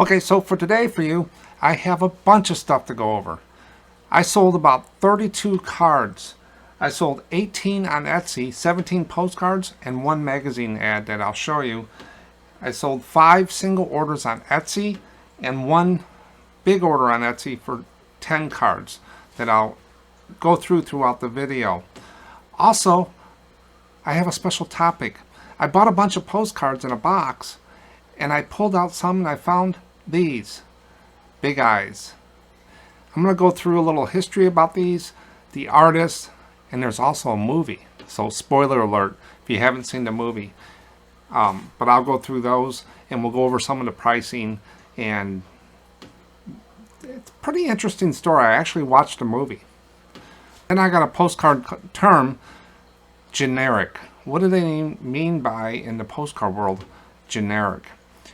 Okay, so for today for you, I have a bunch of stuff to go over. I sold about 32 cards. I sold 18 on Etsy, 17 postcards, and 1 magazine ad that I'll show you. I sold 5 single orders on Etsy and 1 big order on Etsy for 10 cards that I'll go throughout the video. Also, I have a special topic. I bought a bunch of postcards in a box, and I pulled out some and I found these big eyes. I'm going to go through a little history about these, the artists, and there's also a movie. So spoiler alert if you haven't seen the movie. But I'll go through those and we'll go over some of the pricing, and it's a pretty interesting story. I actually watched the movie. Then I got a postcard term, generic. What do they mean by, in the postcard world, generic?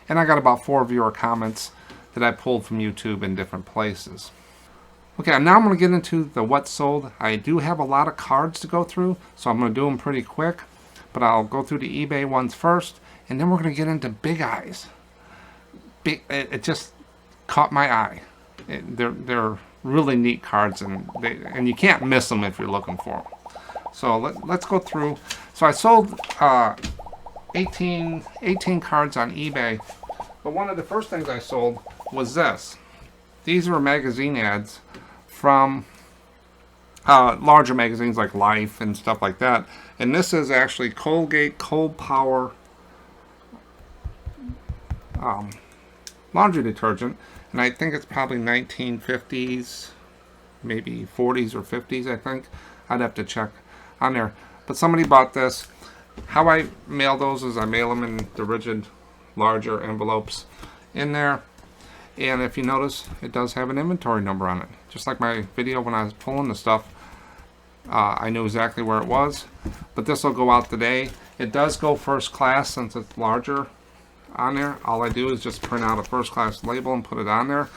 And I got about 4 viewer comments that I pulled from YouTube in different places. Okay, now I'm going to get into the what sold. I do have a lot of cards to go through, so I'm going to do them pretty quick. But I'll go through the eBay ones first, and then we're going to get into big eyes. It just caught my eye. They're really neat cards, and you can't miss them if you're looking for them. So let's go through. So I sold 18 cards on eBay, but one of the first things I sold was this. These were magazine ads from larger magazines like Life and stuff like that, and this is actually Colgate Cold Power laundry detergent, and I think it's probably 1950s, maybe 40s or 50s. I think I'd have to check on there, but somebody bought this. How I mail those is I mail them in the rigid, larger envelopes in there. And if you notice, it does have an inventory number on it. Just like my video when I was pulling the stuff, I knew exactly where it was. But this will go out today. It does go first class since it's larger on there. All I do is just print out a first class label and put it on there.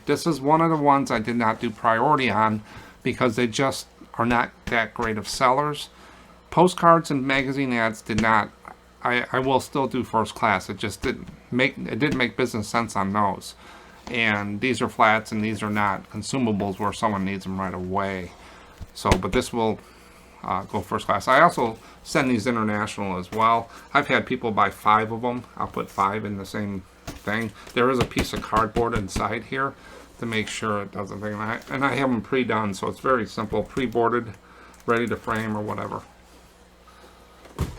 This is one of the ones I did not do priority on because they just are not that great of sellers. Postcards and magazine ads did not. I will still do first class. It just didn't make business sense on those. And these are flats and these are not consumables where someone needs them right away. So, but this will go first class. I also send these international as well. I've had people buy 5 of them. I'll put 5 in the same thing. There is a piece of cardboard inside here to make sure it doesn't think. And I have them pre-done, so it's very simple, pre-boarded, ready to frame or whatever.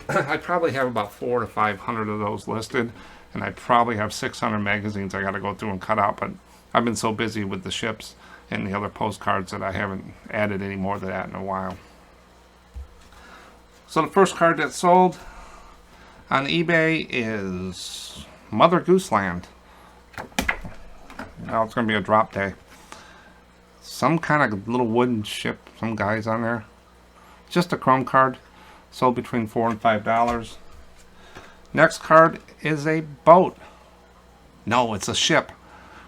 I probably have about 400 to 500 of those listed, and I probably have 600 magazines I got to go through and cut out, but I've been so busy with the ships and the other postcards that I haven't added any more to that in a while. So the first card that sold on eBay is Mother Goose Land. Now it's going to be a drop day. Some kind of little wooden ship, some guys on there. Just a chrome card. Sold between $4 and $5. Next card is a boat. No, it's a ship.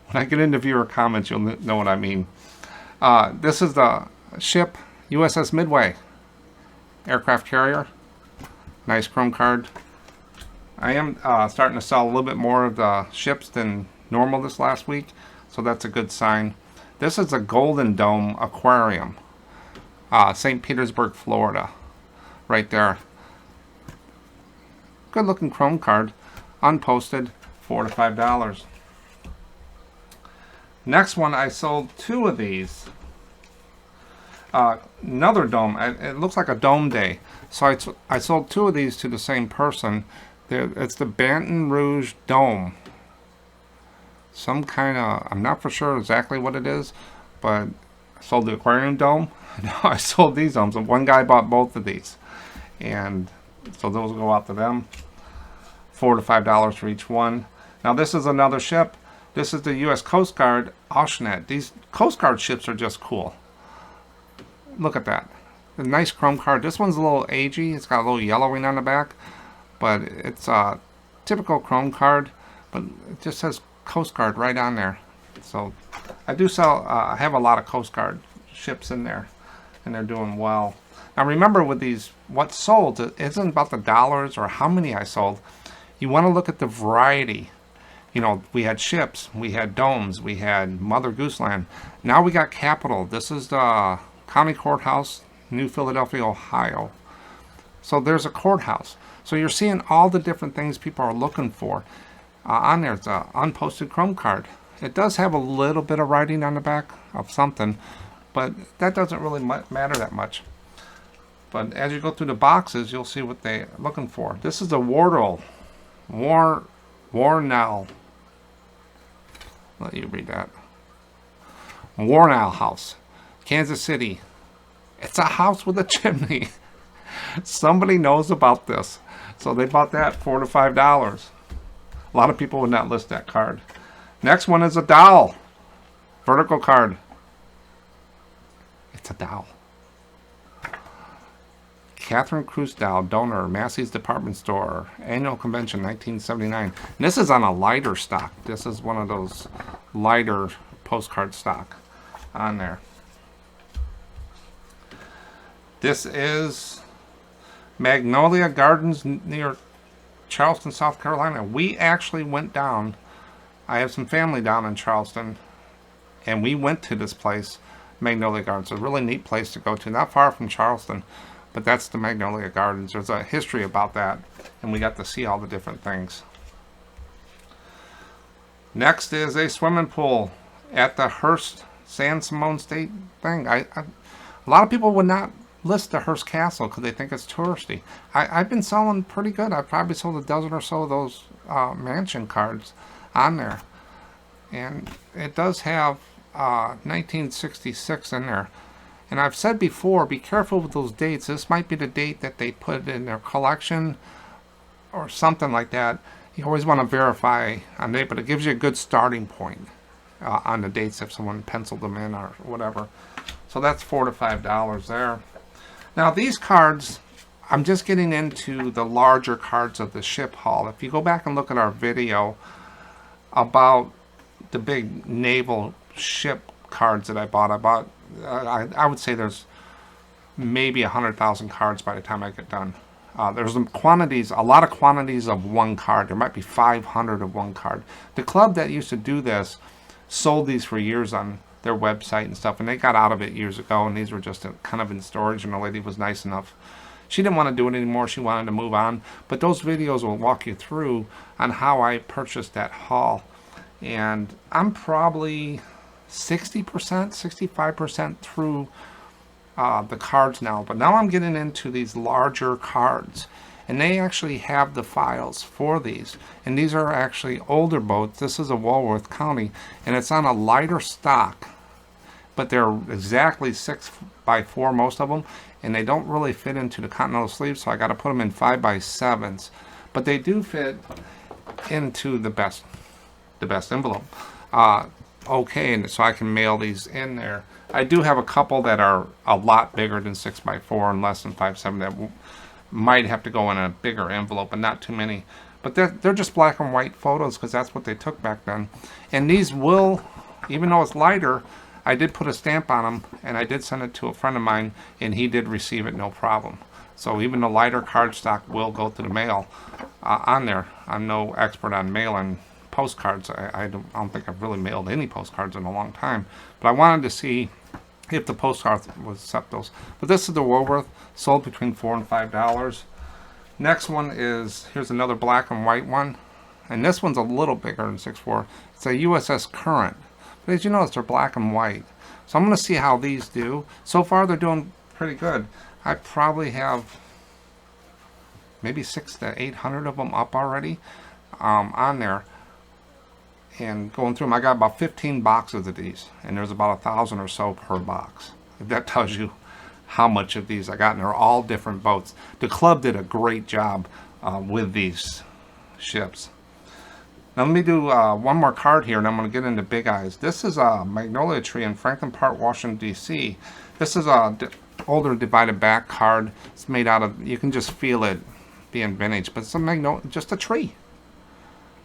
When I get into viewer comments, you'll know what I mean. This is the ship USS Midway, aircraft carrier. Nice chrome card. I am starting to sell a little bit more of the ships than normal this last week, so that's a good sign. This is a Golden Dome aquarium, St. Petersburg, Florida. Right there. Good looking chrome card. Unposted. $4 to $5. Next one, I sold 2 of these. Another dome. It looks like a dome day. So I sold 2 of these to the same person. It's the Baton Rouge Dome. Some kind of, I'm not for sure exactly what it is, but I sold the aquarium dome. No, I sold these domes. One guy bought both of these. And so those will go out to them. $4 to $5 for each one. Now this is another ship. This is the U.S. Coast Guard Oshnet. These Coast Guard ships are just cool. Look at that. A nice chrome card. This one's a little agey. It's got a little yellowing on the back. But it's a typical chrome card. But it just says Coast Guard right on there. So I do sell, I have a lot of Coast Guard ships in there. And they're doing well. Now remember, with these, what's sold, it isn't about the dollars or how many I sold. You want to look at the variety. You know, we had ships, we had domes, we had Mother Goose Land. Now we got Capitol. This is the County Courthouse, New Philadelphia, Ohio. So there's a courthouse. So you're seeing all the different things people are looking for. On there, it's an unposted Chrome card. It does have a little bit of writing on the back of something, but that doesn't really matter that much. But as you go through the boxes, you'll see what they're looking for. This is a Wardle. Warnell. Let you read that. Warnell House, Kansas City. It's a house with a chimney. Somebody knows about this. So they bought that $4 to $5. A lot of people would not list that card. Next one is a dowel. Vertical card. It's a dowel. Catherine Crusdow, donor, Massey's Department Store, Annual Convention, 1979. And this is on a lighter stock. This is one of those lighter postcard stock on there. This is Magnolia Gardens near Charleston, South Carolina. We actually went down. I have some family down in Charleston, and we went to this place, Magnolia Gardens. It's a really neat place to go to, not far from Charleston. But that's the Magnolia Gardens. There's a history about that, and we got to see all the different things. Next is a swimming pool at the Hearst San Simone State thing. A lot of people would not list the Hearst Castle because they think it's touristy. I've been selling pretty good. I've probably sold a dozen or so of those mansion cards on there. And it does have 1966 in there. And I've said before, be careful with those dates. This might be the date that they put in their collection or something like that. You always want to verify on date, but it gives you a good starting point on the dates if someone penciled them in or whatever. So that's $4 to $5 there. Now these cards, I'm just getting into the larger cards of the ship haul. If you go back and look at our video about the big naval ship cards that I bought, I would say there's maybe 100,000 cards by the time I get done. There's some quantities, a lot of quantities of one card. There might be 500 of one card. The club that used to do this sold these for years on their website and stuff, and they got out of it years ago, and these were just kind of in storage, and the lady was nice enough. She didn't want to do it anymore. She wanted to move on. But those videos will walk you through on how I purchased that haul. And I'm probably 60%, 65% through the cards now. But now I'm getting into these larger cards. And they actually have the files for these. And these are actually older boats. This is a Walworth County. And it's on a lighter stock. But they're exactly 6x4, most of them. And they don't really fit into the continental sleeve. So I got to put them in 5x7s. But they do fit into the best envelope. Okay, and so I can mail these in there. I do have a couple that are a lot bigger than 6x4 and less than 5.7 that might have to go in a bigger envelope, but not too many. But they're just black and white photos because that's what they took back then. And these will, even though it's lighter, I did put a stamp on them, and I did send it to a friend of mine, and he did receive it no problem. So even the lighter cardstock will go to the mail on there. I'm no expert on mailing postcards. I don't think I've really mailed any postcards in a long time, but I wanted to see if the postcards would accept those. But this is the Woolworth, sold between $4 and $5. Next one is, here's another black and white one, and this one's a little bigger than 6.4. It's a USS Current, but as you notice, they're black and white. So I'm going to see how these do. So far, they're doing pretty good. I probably have maybe 600 to 800 of them up already on there. And going through them, I got about 15 boxes of these, and there's about 1,000 or so per box. If that tells you how much of these I got, and they're all different boats. The club did a great job with these ships. Now let me do one more card here, and I'm going to get into Big Eyes. This is a magnolia tree in Franklin Park, Washington, D.C. This is a older divided back card. It's made out of, you can just feel it being vintage, but it's just a tree.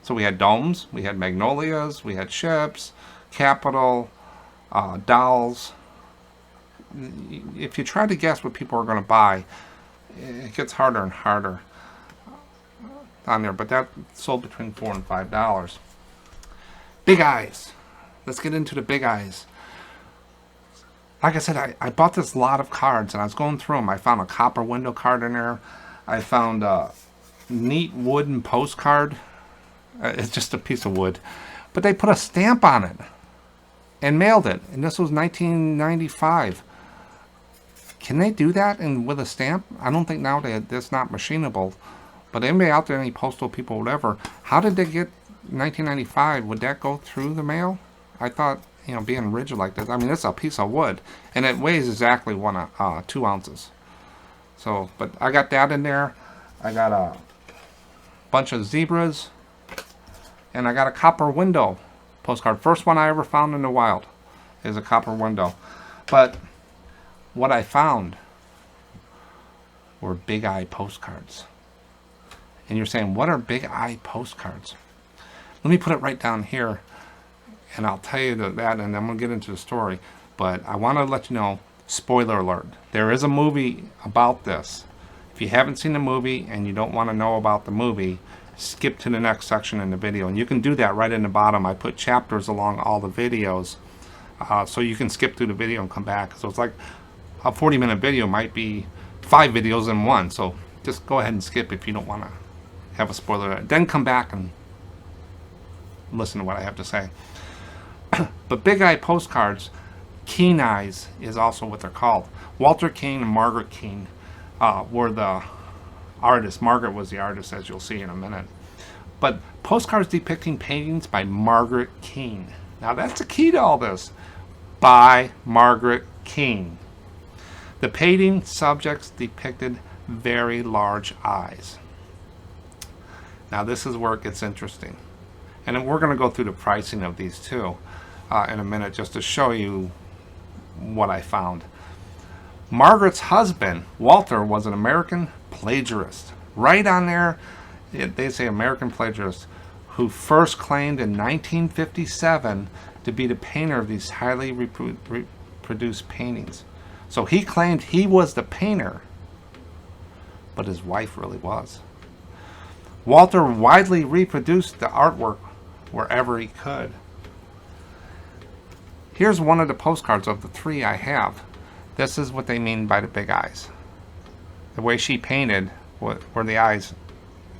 So we had domes, we had magnolias, we had ships, Capitol, dolls. If you try to guess what people are going to buy, it gets harder and harder on there. But that sold between $4 and $5. Big eyes. Let's get into the big eyes. Like I said, I bought this lot of cards, and I was going through them. I found a copper window card in there. I found a neat wooden postcard. It's just a piece of wood. But they put a stamp on it and mailed it. And this was 1995. Can they do that with a stamp? I don't think nowadays that's not machinable. But anybody out there, any postal people, whatever, how did they get 1995? Would that go through the mail? I thought, you know, being rigid like this, I mean, it's a piece of wood, and it weighs exactly 2 ounces. So, but I got that in there. I got a bunch of zebras, and I got a copper window postcard. First one I ever found in the wild is a copper window. But what I found were big eye postcards. And you're saying, what are big eye postcards? Let me put it right down here, and I'll tell you that, and I'm going to get into the story. But I want to let you know, spoiler alert, there is a movie about this. If you haven't seen the movie and you don't want to know about the movie, skip to the next section in the video. And you can do that right in the bottom. I put chapters along all the videos, so you can skip through the video and come back. So it's like a 40-minute video might be 5 videos in one. So just go ahead and skip if you don't want to have a spoiler alert. Then come back and listen to what I have to say. But big eye postcards, Keane eyes is also what they're called. Walter Keane and Margaret Keane were the artists. Margaret was the artist, as you'll see in a minute. But postcards depicting paintings by Margaret Keane. Now that's the key to all this. By Margaret Keane. The painting subjects depicted very large eyes. Now this is where it gets interesting. And then we're going to go through the pricing of these too in a minute, just to show you what I found. Margaret's husband, Walter, was an American plagiarist. Right on there, they say American plagiarist, who first claimed in 1957 to be the painter of these highly reproduced paintings. So he claimed he was the painter, but his wife really was. Walter widely reproduced the artwork wherever he could. Here's one of the postcards of the 3 I have. This is what they mean by the big eyes. The way she painted were the eyes.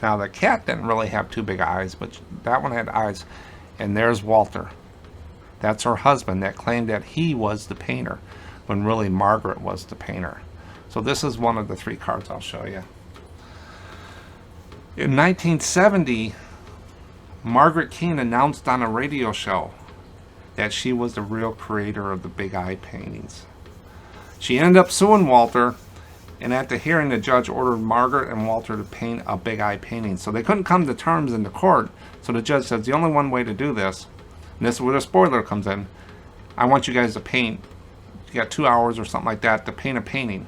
Now the cat didn't really have 2 big eyes, but that one had eyes. And there's Walter. That's her husband that claimed that he was the painter, when really Margaret was the painter. So this is one of the 3 cards I'll show you. In 1970, Margaret Keane announced on a radio show that she was the real creator of the big eye paintings. She ended up suing Walter, and at the hearing the judge ordered Margaret and Walter to paint a big eye painting. So they couldn't come to terms in the court, so the judge says the only one way to do this, and this is where the spoiler comes in, I want you guys to paint, you got 2 hours or something like that to paint a painting.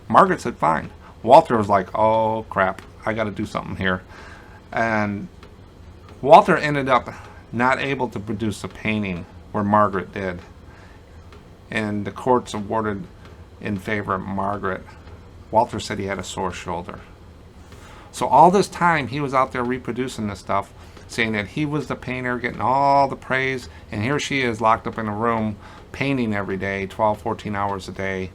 Margaret said fine. Walter was like, oh crap, I got to do something here. And Walter ended up not able to produce a painting where Margaret did. And the courts awarded in favor of Margaret. Walter said he had a sore shoulder. So all this time he was out there reproducing this stuff, saying that he was the painter, getting all the praise, and here she is locked up in a room painting every day, 12, 14 hours a day,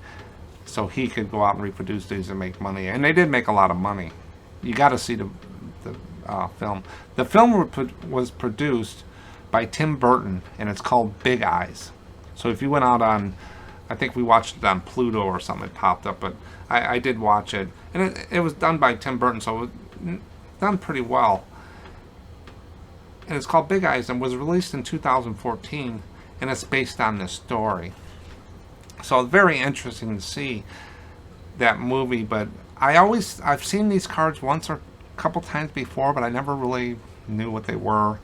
so he could go out and reproduce these and make money. And they did make a lot of money. You got to see the film. The film was produced by Tim Burton, and it's called Big Eyes. So if you went out on, I think we watched it on Pluto or something, it popped up, but I did watch it. And it was done by Tim Burton, so it was done pretty well. And it's called Big Eyes and was released in 2014, and it's based on this story. So it's very interesting to see that movie, but I've seen these cards once or a couple times before, but I never really knew what they were.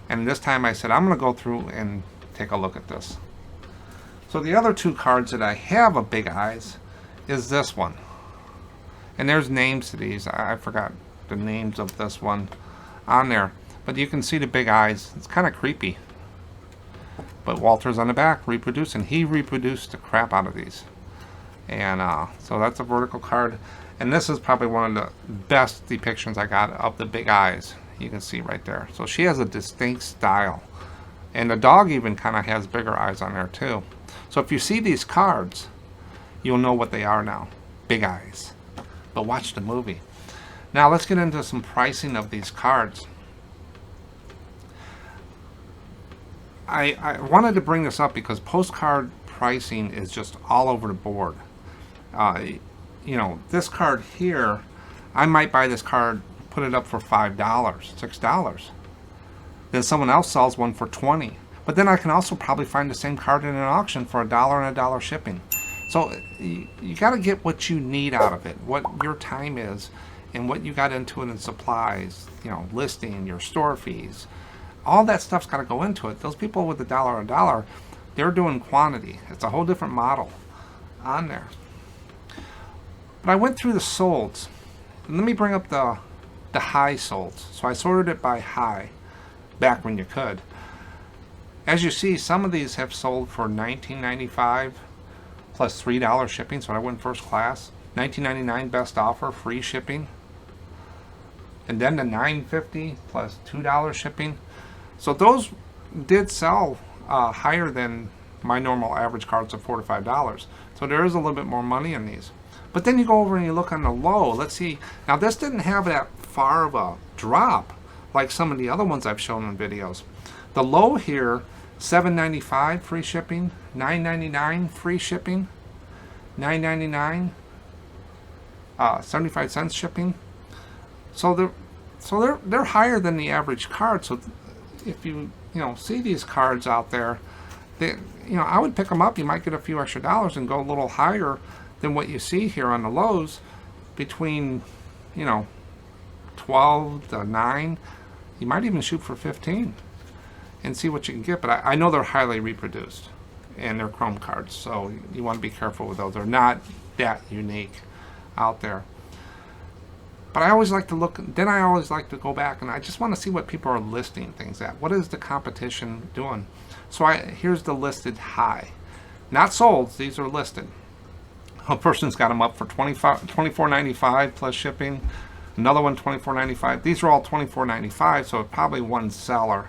And this time I said, I'm going to go through and take a look at this. So the other 2 cards that I have of big eyes is this one. And there's names to these. I forgot the names of this one on there. But you can see the big eyes. It's kind of creepy. But Walter's on the back reproducing. He reproduced the crap out of these. And so that's a vertical card. And this is probably one of the best depictions I got of the big eyes. You can see right there. So she has a distinct style. And the dog even kind of has bigger eyes on there too. So if you see these cards, you'll know what they are now. Big eyes. But watch the movie. Now let's get into some pricing of these cards. I wanted to bring this up because postcard pricing is just all over the board. You know, this card here, I might buy this card, put it up for $5, $6. Then someone else sells one for $20. But then I can also probably find the same card in an auction for $1 and $1 shipping. So you got to get what you need out of it, what your time is, and what you got into it in supplies, you know, listing, your store fees. All that stuff's got to go into it. Those people with $1, they're doing quantity. It's a whole different model on there. But I went through the solds. And let me bring up the high solds. So I sorted it by high, back when you could. As you see, some of these have sold for $19.95 plus $3 shipping, so I went first class. $19.99 best offer, free shipping. And then the $9.50 plus $2 shipping. So those did sell higher than my normal average cards of $4 to $5. So there is a little bit more money in these. But then you go over and you look on the low. Let's see. Now this didn't have that far of a drop like some of the other ones I've shown in videos. The low here, $7.95 free shipping, $9.99 free shipping, $9.99, 75 cents shipping. So they're higher than the average card. So if you see these cards out there, I would pick them up. You might get a few extra dollars and go a little higher than what you see here on the lows, between 12 to 9. You might even shoot for 15 and see what you can get. But I know they're highly reproduced and they're chrome cards, so you want to be careful with those. They're not that unique out there. But I always like to look, then I always like to go back and I just want to see what people are listing things at. What is the competition doing? So here's the listed high. Not sold, these are listed. A person's got them up for $24.95 plus shipping. Another one $24.95. These are all $24.95, so probably one seller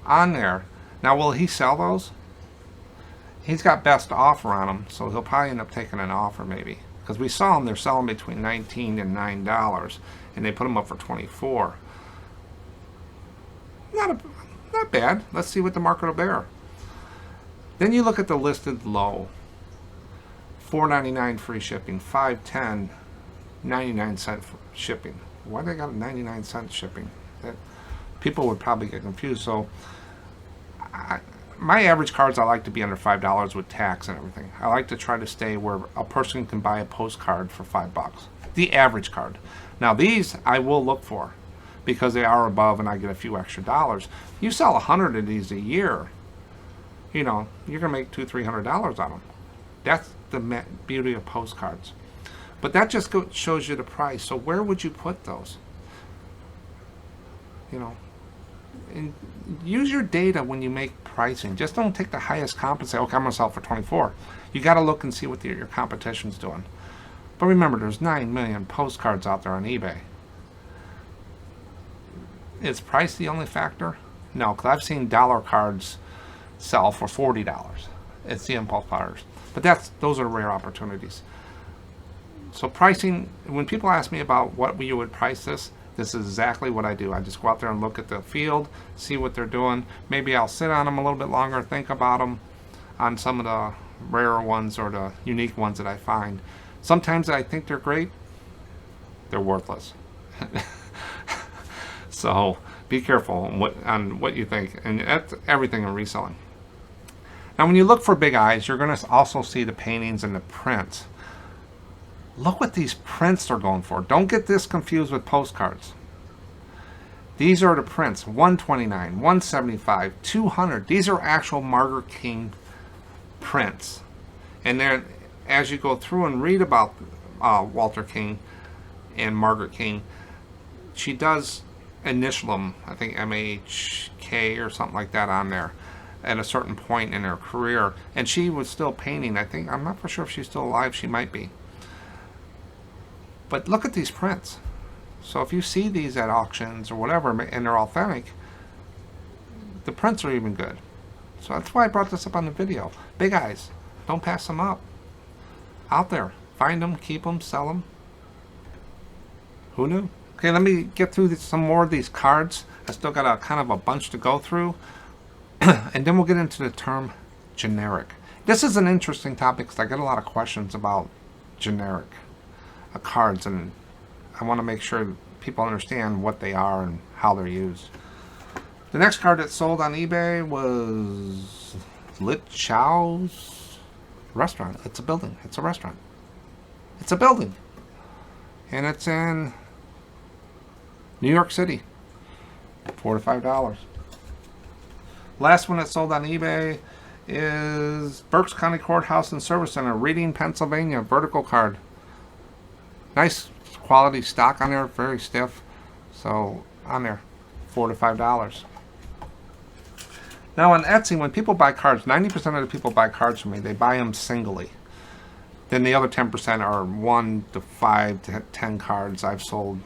on there. Now, will he sell those? He's got best offer on them, so he'll probably end up taking an offer maybe. Because we saw them, they're selling between $19 and $9, and they put them up for $24. Not bad. Let's see what the market will bear. Then you look at the listed low. $4.99 free shipping, $5.10, 99-cent shipping. Why they got 99-cent shipping? That people would probably get confused. So my average cards, I like to be under $5 with tax and everything. I like to try to stay where a person can buy a postcard for $5. The average card. Now these I will look for because they are above and I get a few extra dollars. You sell 100 of these a year, you're gonna make $200-300 on them. That's the beauty of postcards. But that just shows you the price. So where would you put those? And use your data when you make pricing. Just don't take the highest comp and say, okay, I'm going to sell it for 24. You got to look and see what your competition's doing. But remember, there's 9 million postcards out there on eBay. Is price the only factor? No, because I've seen dollar cards sell for $40 at SMPostcards. But those are rare opportunities. So pricing, when people ask me about what you would price this is exactly what I do. I just go out there and look at the field, see what they're doing. Maybe I'll sit on them a little bit longer, think about them on some of the rarer ones or the unique ones that I find. Sometimes I think they're great, they're worthless. So be careful on what you think, and that's everything in reselling. Now when you look for big eyes, you're going to also see the paintings and the prints. Look what these prints are going for. Don't get this confused with postcards. These are the prints. $129, $175, $200. These are actual Margaret Keane prints. And then as you go through and read about Walter Keane and Margaret Keane, she does initial them, I think MHK or something like that on there at a certain point in her career. And she was still painting. I'm not for sure if she's still alive. She might be. But look at these prints. So if you see these at auctions or whatever and they're authentic, the prints are even good. So that's why I brought this up on the video. Big eyes. Don't pass them up. Out there. Find them, keep them, sell them. Who knew? Okay, let me get through some more of these cards. I still got a kind of a bunch to go through. And then we'll get into the term generic. This is an interesting topic because I get a lot of questions about generic cards, and I want to make sure people understand what they are and how they're used. The next card that sold on eBay was Lit Chow's restaurant. It's a building. It's a restaurant. It's a building. And it's in New York City. $4 to $5. Last one that sold on eBay is Berks County Courthouse and Service Center, Reading, Pennsylvania, vertical card. Nice quality stock on there, very stiff. So on there, $4 to $5. Now on Etsy, when people buy cards, 90% of the people buy cards from me, they buy them singly. Then the other 10% are 1 to 5 to 10 cards. I've sold,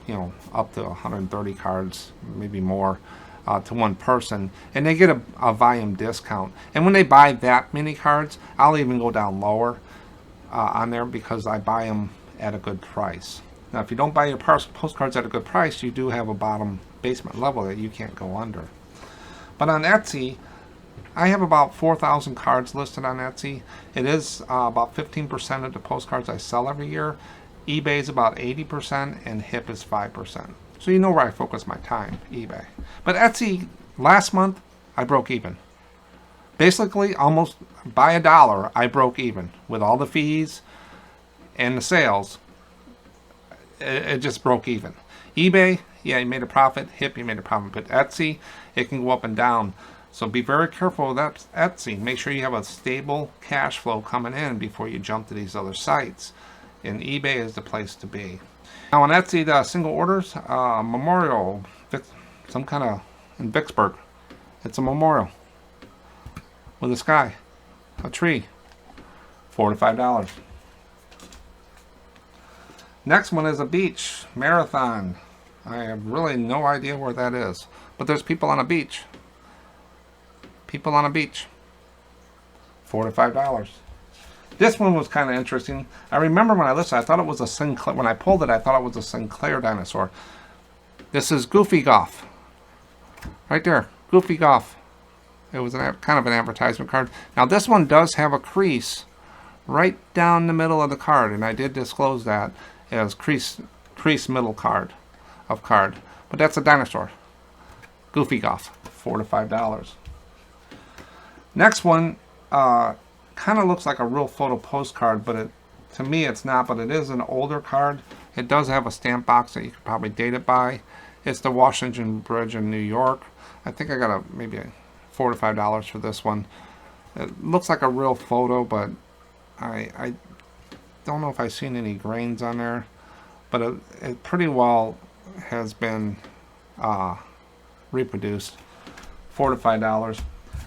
up to 130 cards, maybe more, to one person, and they get a volume discount. And when they buy that many cards, I'll even go down lower on there because I buy them at a good price. Now, if you don't buy your postcards at a good price, you do have a bottom basement level that you can't go under. But on Etsy, I have about 4,000 cards listed on Etsy. It is about 15% of the postcards I sell every year. eBay is about 80% and HIP is 5%. So you know where I focus my time, eBay. But Etsy, last month, I broke even. Basically, almost by $1, I broke even with all the fees and the sales. It just broke even. eBay, yeah, you made a profit. HIP, you made a profit. But Etsy, it can go up and down. So be very careful with that Etsy. Make sure you have a stable cash flow coming in before you jump to these other sites. And eBay is the place to be. Now on Etsy, the single orders, memorial, some kind of in Vicksburg. It's a memorial with a sky, a tree, $4 to $5. Next one is a beach marathon. I have really no idea where that is, but there's people on a beach. People on a beach. $4 to $5. This one was kind of interesting. I remember when I listened, I thought it was a Sinclair. When I pulled it, I thought it was a Sinclair dinosaur. This is Goofy Golf. Right there, Goofy Golf. It was kind of an advertisement card. Now this one does have a crease right down the middle of the card, and I did disclose that as crease middle card. But that's a dinosaur. Goofy Golf, $4 to $5. Next one kind of looks like a real photo postcard, but to me it's not, but it is an older card. It does have a stamp box that you could probably date it by. It's the Washington Bridge in New York. I think I got maybe $4 to $5 for this one. It looks like a real photo, but I don't know if I've seen any grains on there, but it pretty well has been reproduced. $4 to $5.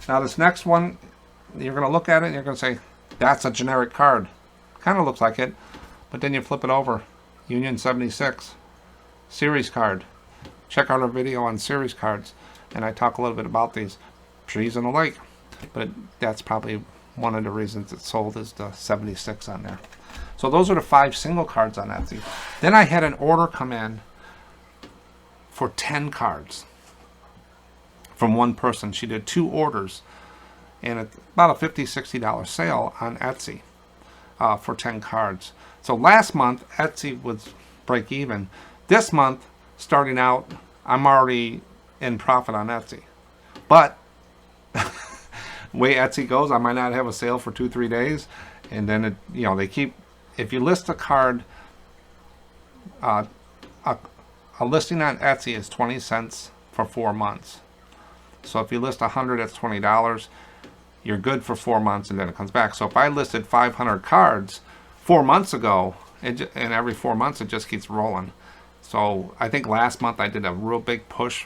Now this next one, you're going to look at it and you're going to say, that's a generic card. Kind of looks like it, but then you flip it over. Union 76, series card. Check out our video on series cards, and I talk a little bit about these. Trees in the lake, but that's probably one of the reasons it sold is the 76 on there. So those are the 5 single cards on Etsy. Then I had an order come in for 10 cards from one person. She did 2 orders, and it's about a $50, $60 sale on Etsy for 10 cards. So last month, Etsy was break even. This month, starting out, I'm already in profit on Etsy. But way Etsy goes, I might not have a sale for 2-3 days, and then they keep. If you list a card, a listing on Etsy is 20 cents for 4 months. So if you list 100, that's $20. You're good for 4 months, and then it comes back. So if I listed 500 cards 4 months ago, and every 4 months it just keeps rolling. So I think last month I did a real big push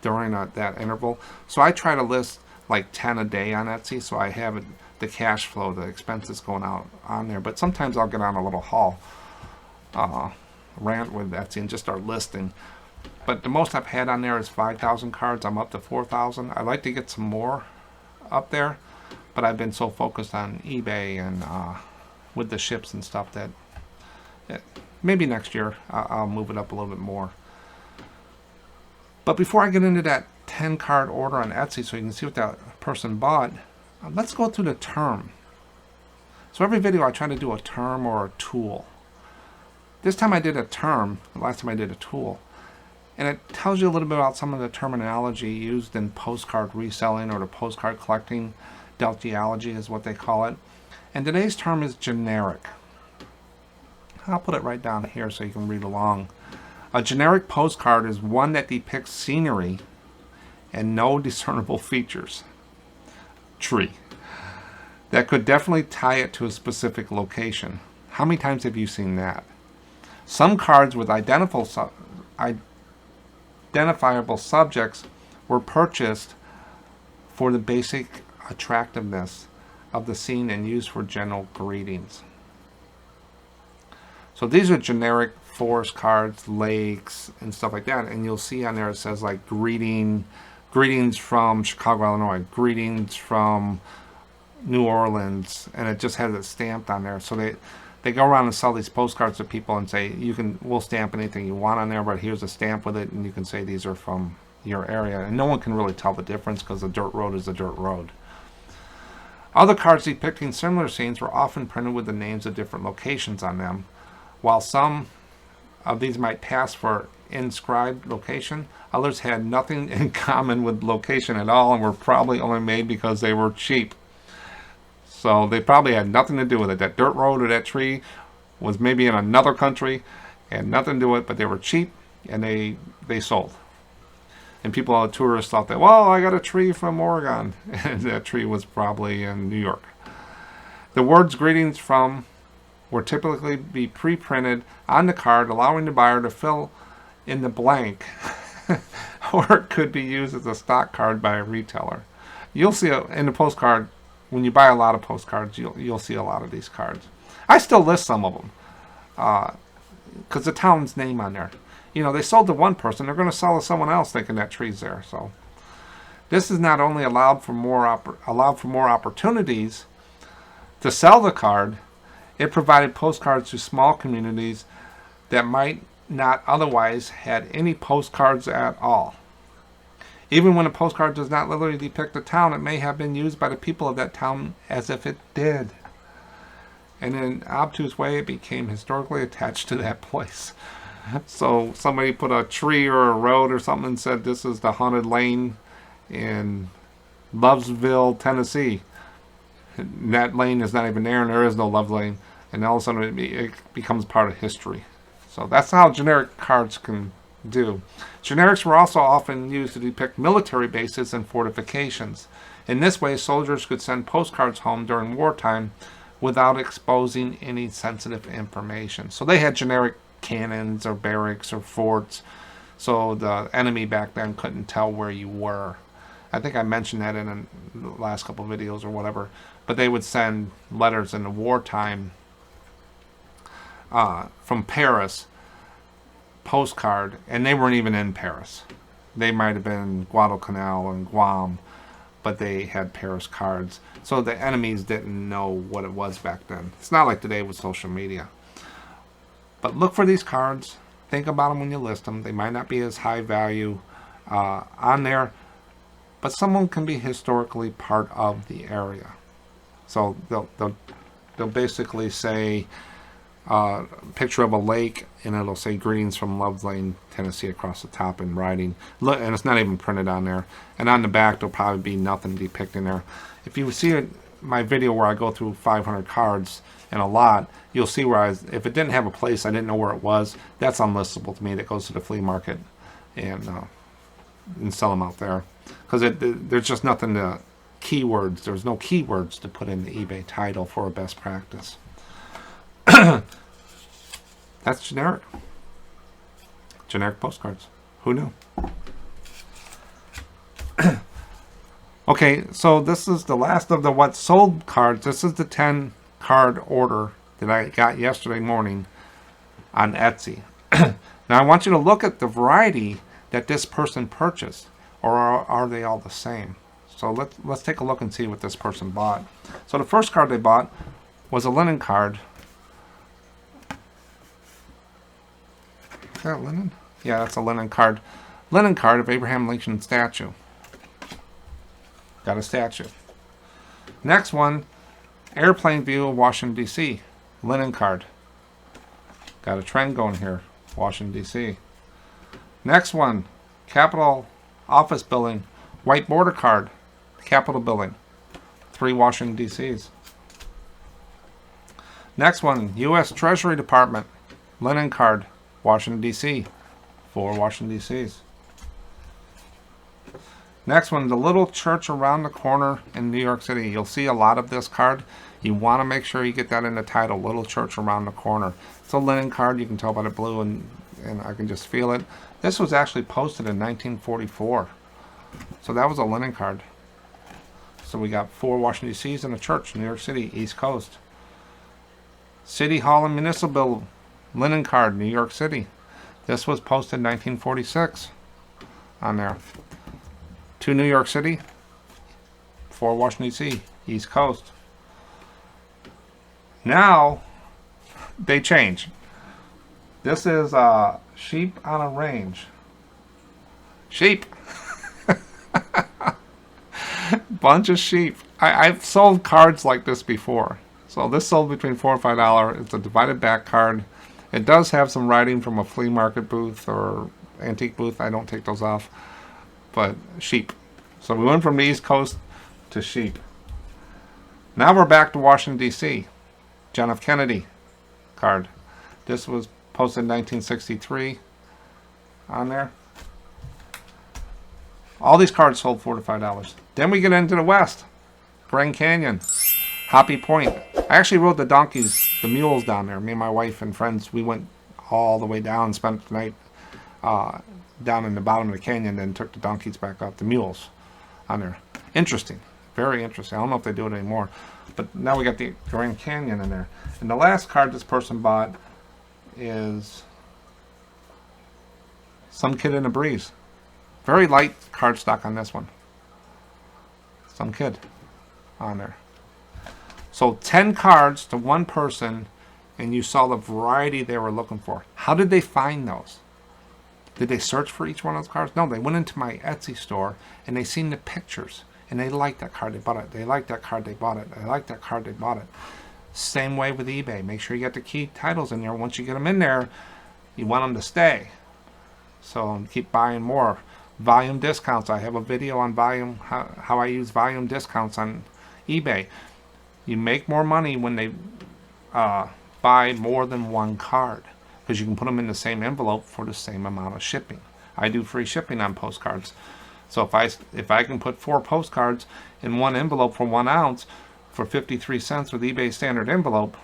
during that interval. So I try to list like 10 a day on Etsy, so I have the cash flow, the expenses going out on there. But sometimes I'll get on a little haul rant with Etsy and just start listing. But the most I've had on there is 5,000 cards. I'm up to 4,000. I'd like to get some more up there, but I've been so focused on eBay and with the ships and stuff that maybe next year I'll move it up a little bit more. But before I get into that 10 card order on Etsy so you can see what that person bought, let's go through the term. So every video I try to do a term or a tool. This time I did a term, the last time I did a tool. And it tells you a little bit about some of the terminology used in postcard reselling or the postcard collecting. Deltiology is what they call it. And today's term is generic. I'll put it right down here so you can read along. A generic postcard is one that depicts scenery and no discernible features. Tree. That could definitely tie it to a specific location. How many times have you seen that? Some cards with identifiable subjects were purchased for the basic attractiveness of the scene and used for general greetings. So these are generic forest cards, lakes, and stuff like that. And you'll see on there it says like greetings from Chicago, Illinois, greetings from New Orleans, and it just has it stamped on there. So they go around and sell these postcards to people and say, we'll stamp anything you want on there, but here's a stamp with it, and you can say these are from your area. And no one can really tell the difference because a dirt road is a dirt road. Other cards depicting similar scenes were often printed with the names of different locations on them. While some of these might pass for inscribed location, others had nothing in common with location at all and were probably only made because they were cheap. So they probably had nothing to do with it. That dirt road or that tree was maybe in another country, had nothing to do with it, but they were cheap and they sold. And people, tourists, thought that, well, I got a tree from Oregon, and that tree was probably in New York. The words greetings from will typically be pre-printed on the card, allowing the buyer to fill in the blank, or it could be used as a stock card by a retailer. You'll see in the postcard, when you buy a lot of postcards, you'll see a lot of these cards. I still list some of them because the town's name on there. You know, they sold to one person, they're going to sell to someone else thinking that tree's there. So this is not only allowed for more opportunities to sell the card, it provided postcards to small communities that might not otherwise had any postcards at all. Even when a postcard does not literally depict a town, it may have been used by the people of that town as if it did. And in an obtuse way, it became historically attached to that place. So somebody put a tree or a road or something and said, this is the haunted lane in Lovesville, Tennessee. And that lane is not even there, and there is no Love Lane. And all of a sudden it becomes part of history. So that's how generic cards can do. Generics were also often used to depict military bases and fortifications. In this way, soldiers could send postcards home during wartime without exposing any sensitive information. So they had generic cannons or barracks or forts, so the enemy back then couldn't tell where you were. I think I mentioned that in the last couple of videos or whatever. But they would send letters in the wartime from Paris, postcard, and they weren't even in Paris. They might have been Guadalcanal and Guam, but they had Paris cards. So the enemies didn't know what it was back then. It's not like today with social media. But look for these cards. Think about them when you list them. They might not be as high value on there, but someone can be historically part of the area. So they'll basically say picture of a lake, and it'll say greetings from Love Lane, Tennessee across the top in writing. Look, and it's not even printed on there. And on the back, there'll probably be nothing depicting there. If you see my video where I go through 500 cards in a lot, you'll see where if it didn't have a place, I didn't know where it was, that's unlistable to me. That goes to the flea market and sell them out there. Because there's just nothing to keywords. There's no keywords to put in the eBay title for a best practice. That's generic. Generic postcards. Who knew? Okay, so this is the last of the what sold cards. This is the 10 card order that I got yesterday morning on Etsy. Now I want you to look at the variety that this person purchased, or are they all the same? So let's take a look and see what this person bought. So the first card they bought was a linen card. Is that linen? Yeah, that's a linen card. Linen card of Abraham Lincoln statue. Got a statue. Next one, airplane view of Washington, D.C. Linen card. Got a trend going here. Washington, D.C. Next one, Capitol Office Building. White border card. Capitol Building. 3 Washington, D.C.'s. Next one, U.S. Treasury Department. Linen card. Washington, D.C. 4 Washington, D.C.'s. Next one, the little church around the corner in New York City. You'll see a lot of this card. You want to make sure you get that in the title, little church around the corner. It's a linen card. You can tell by the blue, and I can just feel it. This was actually posted in 1944. So that was a linen card. So we got 4 Washington, D.C.'s and a church, New York City, East Coast. City Hall and Municipal linen card, New York City. This was posted in 1946 on there. 2 New York City, 4 Washington, D.C., East Coast. Now, they change. This is sheep on a range. Sheep. Bunch of sheep. I've sold cards like this before. So this sold between $4 and $5. It's a divided back card. It does have some writing from a flea market booth or antique booth. I don't take those off. But sheep. So we went from the East Coast to sheep. Now we're back to Washington, D.C. John F. Kennedy card. This was posted in 1963 on there. All these cards sold $4 to $5. Then we get into the West. Grand Canyon. Hoppy Point. I actually rode the donkeys, the mules down there. Me and my wife and friends, we went all the way down and spent the night down in the bottom of the canyon, then took the donkeys back up, the mules on there. Interesting. Very interesting. I don't know if they do it anymore. But now we got the Grand Canyon in there. And the last card this person bought is Some Kid in a Breeze. Very light cardstock on this one. Some kid on there. So 10 cards to one person, and you saw the variety they were looking for. How did they find those? Did they search for each one of those cards? No, they went into my Etsy store, and they seen the pictures, and they liked that card, they bought it. They liked that card, they bought it. They liked that card, they bought it. Same way with eBay. Make sure you get the key titles in there. Once you get them in there, you want them to stay. So keep buying more. Volume discounts. I have a video on volume, how I use volume discounts on eBay. You make more money when they buy more than one card, because you can put them in the same envelope for the same amount of shipping. I do free shipping on postcards. So if I can put 4 postcards in one envelope for 1 ounce for 53 cents with eBay standard envelope,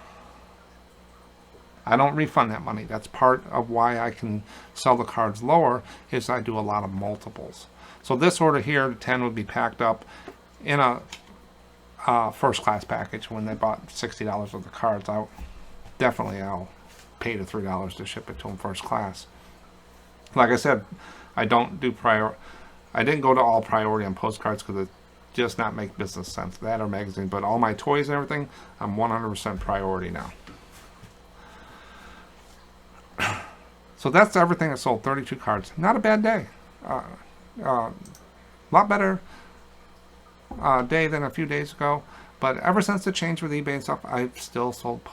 I don't refund that money. That's part of why I can sell the cards lower, is I do a lot of multiples. So this order here, the 10 would be packed up in a first class package. When they bought $60 worth of cards, I'll pay the $3 to ship it to them first class. Like I said, I didn't go to all priority on postcards because it just not make business sense. That or magazine, but all my toys and everything, I'm 100% priority now. So that's everything that sold. 32 cards. Not a bad day. Lot better day than a few days ago. But ever since the change with eBay and stuff, I've still sold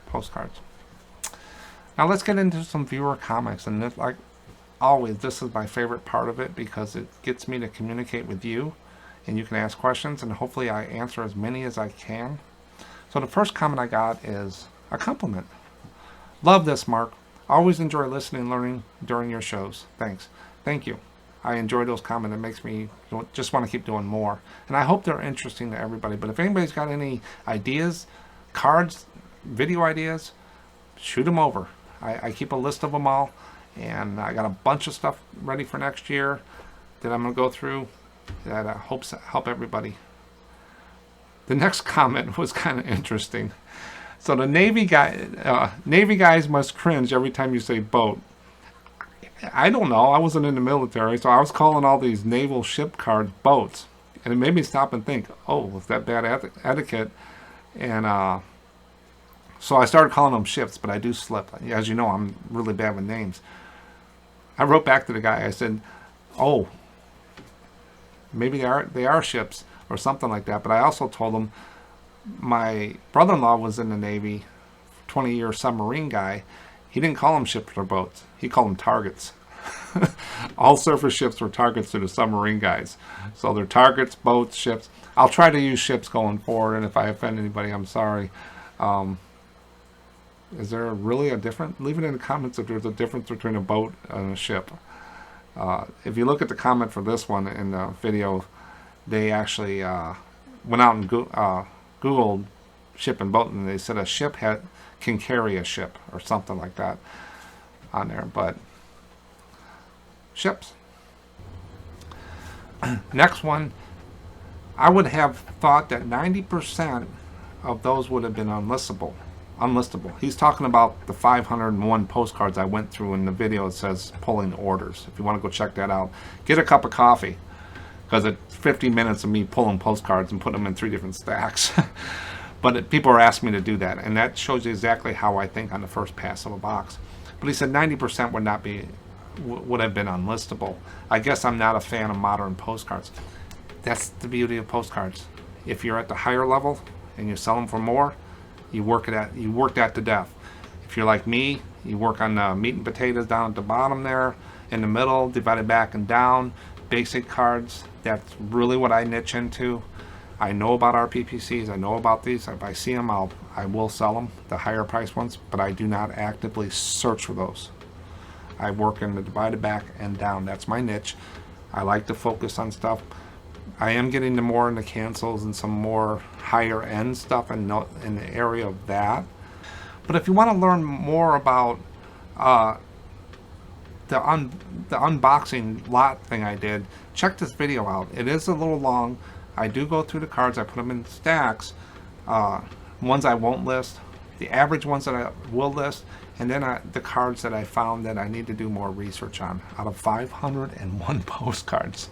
postcards. Now let's get into some viewer comments. And this, like always, this is my favorite part of it, because it gets me to communicate with you. And you can ask questions, and hopefully I answer as many as I can. So the first comment I got is a compliment. Love this, Mark. Always enjoy listening and learning during your shows. Thanks. Thank you. I enjoy those comments. It makes me just want to keep doing more. And I hope they're interesting to everybody. But if anybody's got any ideas, cards, video ideas, shoot them over. I keep a list of them all. And I got a bunch of stuff ready for next year that I'm going to go through that I hope help everybody. The next comment was kind of interesting. So the Navy guys must cringe every time you say boat. I don't know. I wasn't in the military, so I was calling all these naval ship cards boats. And it made me stop and think, oh, was that bad etiquette? And so I started calling them ships, but I do slip. As you know, I'm really bad with names. I wrote back to the guy. I said, oh, maybe they are ships or something like that. But I also told him my brother-in-law was in the Navy, 20-year submarine guy. He didn't call them ships or boats. He called them targets. All surface ships were targets to the submarine guys. So they're targets, boats, ships. I'll try to use ships going forward, and if I offend anybody, I'm sorry. Is there really a difference? Leave it in the comments if there's a difference between a boat and a ship. If you look at the comment for this one in the video, they actually went out and Googled ship and boat, and they said a ship can carry a ship or something like that on there. But ships. Next one, I would have thought that 90% of those would have been unlistable. He's talking about the 501 postcards I went through in the video. It says pulling orders. If you want to go check that out, get a cup of coffee, because it's 50 minutes of me pulling postcards and putting them in 3 different stacks. But people are asking me to do that, and that shows you exactly how I think on the first pass of a box. But he said 90% would have been unlistable. I guess I'm not a fan of modern postcards. That's the beauty of postcards. If you're at the higher level and you sell them for more, you work that to death. If you're like me, you work on the meat and potatoes down at the bottom there, in the middle, divided back and down, basic cards. That's really what I niche into. I know about our PPCs. I know about these. If I see them, I will sell them, the higher price ones, but I do not actively search for those. I work in the divided back and down. That's my niche. I like to focus on stuff. I am getting more into cancels and some more higher end stuff in the area of that. But if you want to learn more about the unboxing lot thing I did, check this video out. It is a little long. I do go through the cards. I put them in stacks. Ones I won't list, the average ones that I will list, and then the cards that I found that I need to do more research on out of 501 postcards.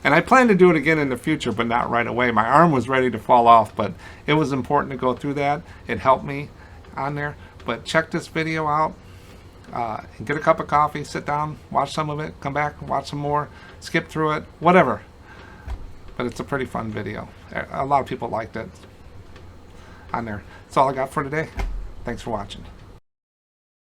And I plan to do it again in the future, but not right away. My arm was ready to fall off, but it was important to go through that. It helped me on there. But check this video out. And get a cup of coffee, sit down, watch some of it, come back, watch some more, skip through it, whatever. But it's a pretty fun video. A lot of people liked it on there. That's all I got for today. Thanks for watching.